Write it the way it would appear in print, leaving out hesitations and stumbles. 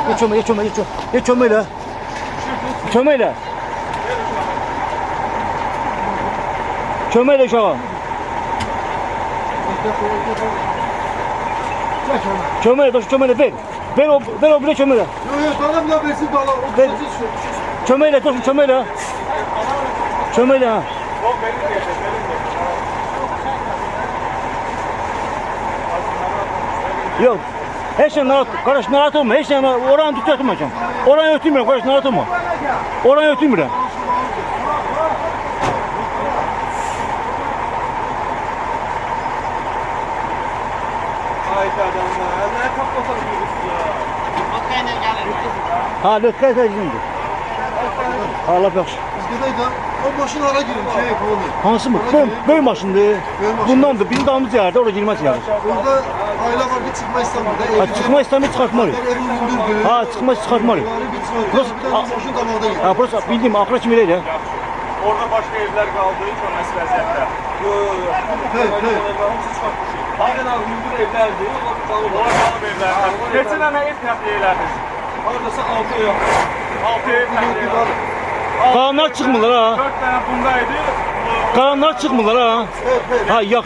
Geç çömeyle, geç çömeyle, geç çömeyle. Çömeyle. Çömeyle şu an. Çömeyle, dur çömeyle ver. Ver o bile çömeyle. Yok tamam da versin bana. Ver. Çömeyle, dur çömeyle. Çömeyle ha. Yok. Her şey narat, kardeş narat olma. Her şey oranı tutuyorum hocam. Oranı ötürmüyorum kardeş narat olma. Oranı ötürmüyorum. Haydi adamlar. Ne kapatalım birisi ya. Ha lütfen şimdi. Allah bakış. Bizde de o maşın ara girin. Şey yapalım. Hansı mı? Böyle maşındı. Bundan da bizim damımız yerde oraya girmez yani. Orada aile var bir çıkma İstanbul'da. Ha çıkma İslam'ı çıkartmalı. Ha çıkma çıkartmalı. Burası, ha burası bildiğim Akraç Mire'yle ya. Orada başka evler kaldığı için o meselesinde. Yok. Aynen abi, müdür evlerdi. Orada kalıp evlerdi. Geçen ana ev təxliyələrdir. Oradası 6 yok. 6 ev təxliyələrdir. Kalanlar çıkmırlar ha. 4 tane bundaydı. Kalanlar çıkmırlar ha. Ha yaxşı.